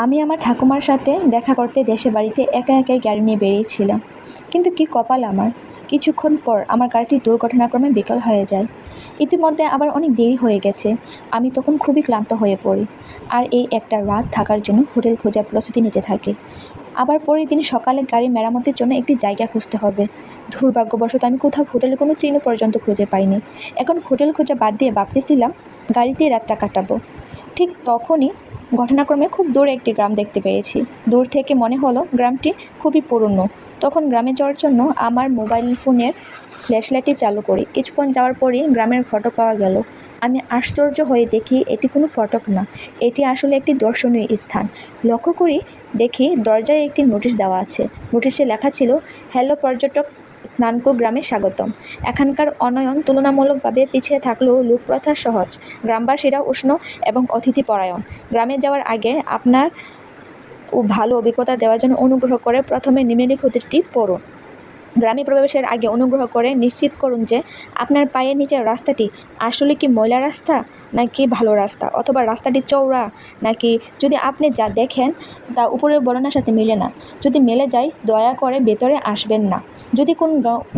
আমি আমার ঠাকুমার সাথে দেখা করতে দেশে বাড়িতে একা একাই গাড়ি নিয়ে বেরিয়েছিলাম। কিন্তু কি কপাল আমার! কিছুক্ষণ পর আমার গাড়িটি দুর্ঘটনাক্রমে বিকল হয়ে যায়। ইতিমধ্যে আবার অনেক দেরি হয়ে গেছে। আমি তখন খুবই ক্লান্ত হয়ে পড়ি। আর এই একটা রাত থাকার জন্য হোটেল খোঁজার প্রস্তুতি নিতে থাকি। আবার পরের দিন সকালে গাড়ি মেরামতের জন্য একটি জায়গা খুঁজতে হবে। দুর্ভাগ্যবশত আমি কোথাও হোটেলের কোনো চিহ্ন পর্যন্ত খুঁজে পাইনি। এখন হোটেল খোঁজা বাদ দিয়ে ভাবতেছিলাম গাড়িতেই রাতটা কাটাবো। ঠিক তখনই ঘটনাক্রমে খুব দূরে একটি গ্রাম দেখতে পেয়েছি। দূর থেকে মনে হলো গ্রামটি খুবই পুরনো। তখন গ্রামে যাওয়ার জন্য আমার মোবাইল ফোনের ফ্ল্যাশলাইটটি চালু করি। কিছুক্ষণ যাওয়ার পরই গ্রামের ফটক পাওয়া গেল। আমি আশ্চর্য হয়ে দেখি এটি কোনো ফটক না, এটি আসলে একটি দর্শনীয় স্থান। লক্ষ্য করি দেখি দরজায় একটি নোটিশ দেওয়া আছে। নোটিশে লেখা ছিল, হ্যালো পর্যটক, স্নানকো গ্রামে স্বাগতম। এখানকার উন্নয়ন তুলনামূলকভাবে পিছিয়ে থাকলেও লোকপ্রথা সহজ, গ্রামবাসীরা উষ্ণ এবং অতিথিপরায়ণ। গ্রামে যাওয়ার আগে আপনার ভালো অভিজ্ঞতা দেওয়ার জন্য অনুগ্রহ করে প্রথমে নিম্নলিখিতটি পড়ুন। গ্রামে প্রবেশের আগে অনুগ্রহ করে নিশ্চিত করুন যে আপনার পায়ের নিচের রাস্তাটি আসলে কি ময়লা রাস্তা নাকি ভালো রাস্তা, অথবা রাস্তাটি চওড়া নাকি। যদি আপনি যা দেখেন তা উপরের বর্ণনার সাথে মিলে না, যদি মিলে যায় দয়া করে ভেতরে আসবেন না। যদি কোন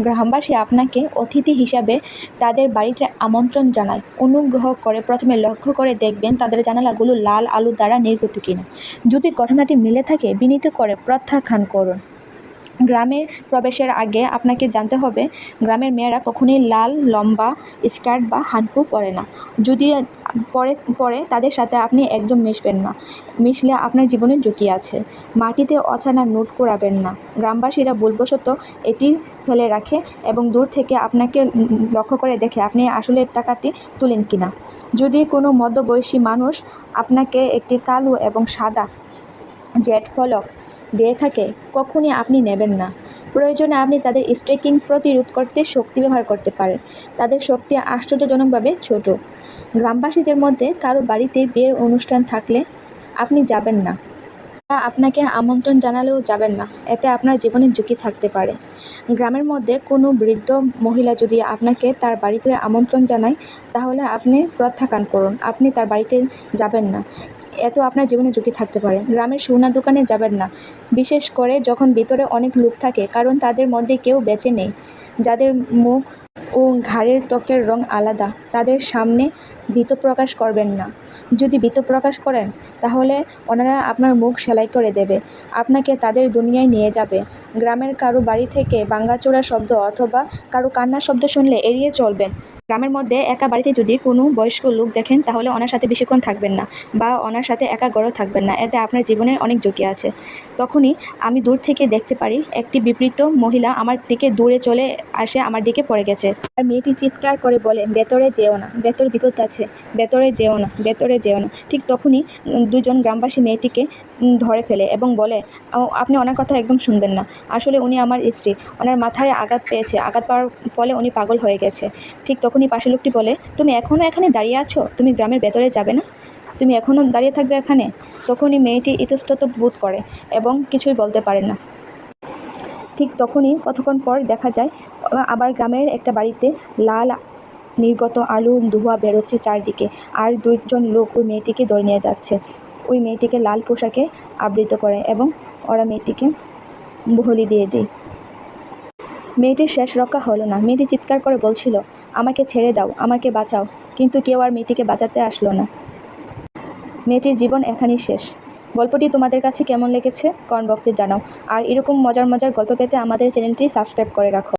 গ্রামবাসী আপনাকে অতিথি হিসাবে তাদের বাড়িতে আমন্ত্রণ জানায়, অনুগ্রহ করে প্রথমে লক্ষ্য করে দেখবেন তাদের জানালাগুলো লাল আলো দ্বারা নির্গত কিনা। যদি ঘটনাটি মিলে থাকে বিনীত করে প্রত্যাখ্যান করুন। গ্রামে প্রবেশের আগে আপনাকে জানতে হবে গ্রামের মেয়েরা কখনোই লাল লম্বা স্কার্ট বা হানফু পরে না। যদি পরে তাদের সাথে আপনি একদম মিশবেন না, মিশলে আপনার জীবনে ঝুঁকি আছে। মাটিতে অজানা নোট কুড়াবেন না, গ্রামবাসীরা ভুলবশত এটি ফেলে রাখে এবং দূর থেকে আপনাকে লক্ষ্য করে দেখে আপনি আসলে টাকাটি তুলেন কিনা। যদি কোনো মধ্যবয়সী মানুষ আপনাকে একটি কালো এবং সাদা জেট ফলক দিয়ে থাকে, কখনই আপনি নেবেন না। প্রয়োজনে আপনি তাদের স্ট্রাইকিং প্রতিরোধ করতে শক্তি ব্যবহার করতে পারেন। তাদের শক্তি আশ্চর্যজনকভাবে ছোট। গ্রামবাসীদের মধ্যে কারো বাড়িতে বিয়ের অনুষ্ঠান থাকলে আপনি যাবেন না, আপনাকে আমন্ত্রণ জানালেও যাবেন না, এতে আপনার জীবনের ঝুঁকি থাকতে পারে। গ্রামের মধ্যে কোনো বৃদ্ধ মহিলা যদি আপনাকে তার বাড়িতে আমন্ত্রণ জানায়, তাহলে আপনি প্রত্যাখ্যান করুন, আপনি তার বাড়িতে যাবেন না, এত আপনার জীবনে ঝুঁকি থাকতে পারে। গ্রামের সোনার দোকানে যাবেন না, বিশেষ করে যখন ভিতরে অনেক লোক থাকে, কারণ তাদের মধ্যে কেউ বেঁচে নেই। যাদের মুখ ও ঘাড়ের ত্বকের রং আলাদা, তাদের সামনে ভীত প্রকাশ করবেন না। যদি ভীত প্রকাশ করেন তাহলে ওনারা আপনার মুখ সেলাই করে দেবে, আপনাকে তাদের দুনিয়ায় নিয়ে যাবে। গ্রামের কারো বাড়ি থেকে ভাঙাচোরা শব্দ অথবা কারো কান্নার শব্দ শুনলে এড়িয়ে চলবেন। গ্রামের মধ্যে একা বাড়িতে যদি কোনো বয়স্ক লোক দেখেন তাহলে ওনার সাথে বেশিক্ষণ থাকবেন না, বা ওনার সাথে একা ঘরেও থাকবেন না, এতে আপনার জীবনের অনেক ঝুঁকি আছে। তখনই আমি দূর থেকে দেখতে পারি একটি বিবৃত মহিলা আমার দিকে দূরে চলে আসে, আমার দিকে পড়ে গেছে। আর মেয়েটি চিৎকার করে বলে, ভেতরে যেও না, ভেতরে বিপদ আছে, ভেতরে যেও না, ভেতরে যেও না। ঠিক তখনই দুজন গ্রামবাসী মেয়েটিকে ধরে ফেলে এবং বলে, আপনি ওনার কথা একদম শুনবেন না, আসলে উনি আমার স্ত্রী, ওনার মাথায় আঘাত পেয়েছে, আঘাত পাওয়ার ফলে উনি পাগল হয়ে গেছে। ঠিক তখনই পাশের লোকটি বলে, তুমি এখনও এখানে দাঁড়িয়ে আছো, তুমি গ্রামের ভেতরে যাবে না, তুমি এখনও দাঁড়িয়ে থাকবে এখানে। তখনই মেয়েটি ইতস্তত বোধ করে এবং কিছুই বলতে পারে না। ঠিক তখনই কতক্ষণ পর দেখা যায় আবার গ্রামের একটা বাড়িতে লাল নির্গত আলো ধোঁয়া বেরোচ্ছে চারদিকে, আর দুইজন লোক ওই মেয়েটিকে ধরে নিয়ে যাচ্ছে। ওই মেয়েটিকে লাল পোশাকে আবৃত করে এবং ওরা মেয়েটিকে বলি দিয়ে দেয়। মেয়েটির শেষ রক্ষা হলো না। মেয়েটি চিৎকার করে বলছিল, আমাকে ছেড়ে দাও, আমাকে বাঁচাও, কিন্তু কেউ আর মেয়েটিকে বাঁচাতে আসলো না। মেয়েটির জীবন এখানেই শেষ। গল্পটি তোমাদের কাছে কেমন লেগেছে কমেন্ট বক্সে জানাও। আর এরকম মজার মজার গল্প পেতে আমাদের চ্যানেলটি সাবস্ক্রাইব করে রাখো।